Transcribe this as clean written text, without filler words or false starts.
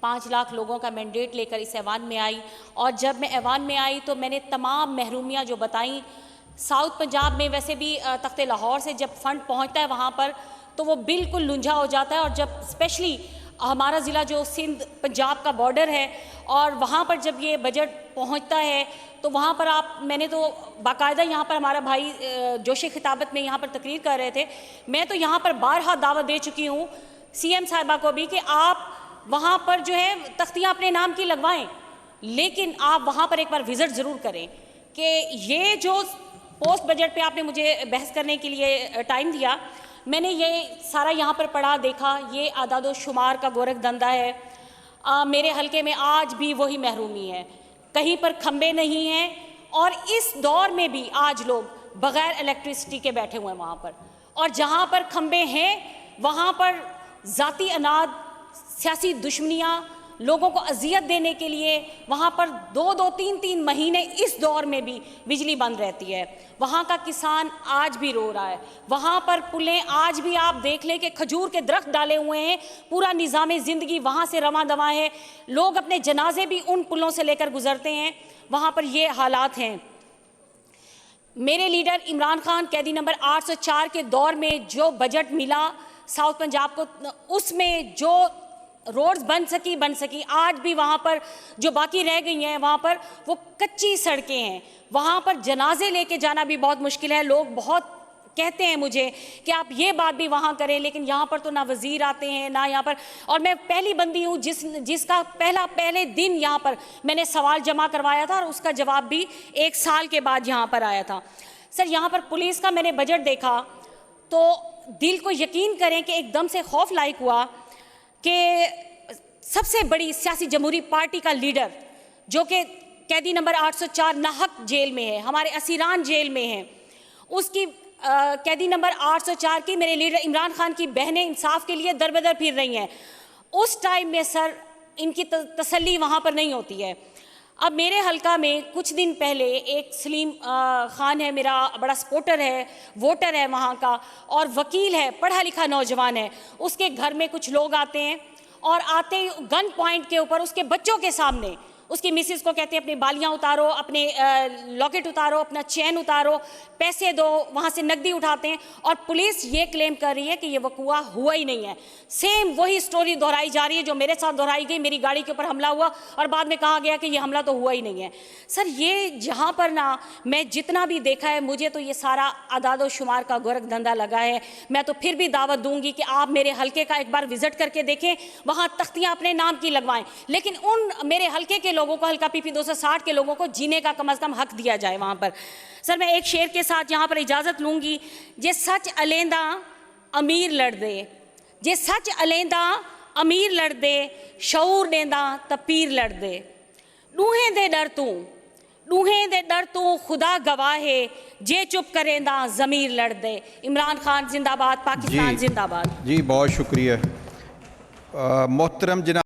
5 लाख लोगों का मैंडेट लेकर इस ऐवान में आई, और जब मैं ऐवान में आई तो मैंने तमाम महरूमियाँ जो बताईं। साउथ पंजाब में वैसे भी तख्ते लाहौर से जब फ़ंड पहुँचता है वहाँ पर तो वो बिल्कुल लुंझा हो जाता है, और जब स्पेशली हमारा ज़िला जो सिंध पंजाब का बॉर्डर है और वहाँ पर जब ये बजट पहुँचता है तो वहाँ पर मैंने तो बाकायदा यहाँ पर हमारा भाई जोश खिताबत में यहाँ पर तकरीर कर रहे थे, मैं तो यहाँ पर बारहा दावत दे चुकी हूँ CM साहिबा को भी कि आप वहाँ पर जो है तख्तियाँ अपने नाम की लगवाएं, लेकिन आप वहाँ पर एक बार विज़िट ज़रूर करें कि ये जो पोस्ट बजट पे आपने मुझे बहस करने के लिए टाइम दिया, मैंने ये सारा यहाँ पर पढ़ा देखा, ये आदादो शुमार का गोरख धंधा है। मेरे हलके में आज भी वही महरूमी है, कहीं पर खंबे नहीं हैं, और इस दौर में भी आज लोग बग़ैर इलेक्ट्रिसिटी के बैठे हुए हैं वहाँ पर, और जहाँ पर खंबे हैं वहाँ पर ज़ाती अनाद, सियासी दुश्मनियाँ, लोगों को अजियत देने के लिए वहाँ पर 2-2, 3-3 महीने इस दौर में भी बिजली बंद रहती है। वहाँ का किसान आज भी रो रहा है, वहाँ पर पुलें आज भी आप देख लें कि खजूर के दरख्त डाले हुए हैं, पूरा निज़ाम ज़िंदगी वहाँ से रवां दवा है, लोग अपने जनाजे भी उन पुलों से लेकर गुजरते हैं, वहाँ पर ये हालात हैं। मेरे लीडर इमरान खान कैदी नंबर 804 के दौर में जो बजट मिला साउथ पंजाब को, उसमें जो रोड्स बन सकी, आज भी वहाँ पर जो बाकी रह गई हैं वहाँ पर वो कच्ची सड़कें हैं, वहाँ पर जनाजे लेके जाना भी बहुत मुश्किल है। लोग बहुत कहते हैं मुझे कि आप ये बात भी वहाँ करें, लेकिन यहाँ पर तो ना वज़ीर आते हैं ना यहाँ पर, और मैं पहली बंदी हूँ जिसका पहले दिन यहाँ पर मैंने सवाल जमा करवाया था और उसका जवाब भी 1 साल के बाद यहाँ पर आया था। सर, यहाँ पर पुलिस का मैंने बजट देखा तो दिल को यकीन करें कि एकदम से खौफ लायक हुआ कि सबसे बड़ी सियासी जमहूरी पार्टी का लीडर जो कि कैदी नंबर 804 नाहक जेल में है, हमारे असीरान जेल में है, उसकी कैदी नंबर 804 की मेरे लीडर इमरान खान की बहनें इंसाफ के लिए दर बदर फिर रही हैं। उस टाइम में सर इनकी तसल्ली वहाँ पर नहीं होती है। अब मेरे हलका में कुछ दिन पहले एक सलीम खान है, मेरा बड़ा सपोर्टर है, वोटर है वहाँ का, और वकील है, पढ़ा लिखा नौजवान है। उसके घर में कुछ लोग आते हैं और आते ही गन पॉइंट के ऊपर उसके बच्चों के सामने उसकी मिसेस को कहते हैं अपनी बालियाँ उतारो, अपने लॉकेट उतारो, अपना चैन उतारो, पैसे दो, वहाँ से नकदी उठाते हैं, और पुलिस ये क्लेम कर रही है कि ये वक़ुआ हुआ ही नहीं है। सेम वही स्टोरी दोहराई जा रही है जो मेरे साथ दोहराई गई, मेरी गाड़ी के ऊपर हमला हुआ और बाद में कहा गया कि ये हमला तो हुआ ही नहीं है। सर, ये जहाँ पर ना मैं जितना भी देखा है, मुझे तो ये सारा आदादो शुमार का गोरख धंधा लगा है। मैं तो फिर भी दावत दूंगी कि आप मेरे हलके का एक बार विज़िट करके देखें, वहाँ तख्तियाँ अपने नाम की लगवाएं, लेकिन उन मेरे हलके के लोगों को, हल्का PP 260 के लोगों को जीने का कम से कम हक दिया जाए वहाँ पर। सर, मैं एक शेर के साथ यहाँ पर इजाज़त लूँगी। जे सच अलेंदा अमीर लड़ दे, जे सच अलेंदा अमीर लड़ दे, शऊर देंदा त पीर लड़ दे, डूहें दे डर तू खुदा गवाह है, जे चुप करेंदा ज़मीर लड़ दे। इमरान खान जिंदाबाद, पाकिस्तान जिंदाबाद। जी बहुत शुक्रिया मोहतरम जनाब।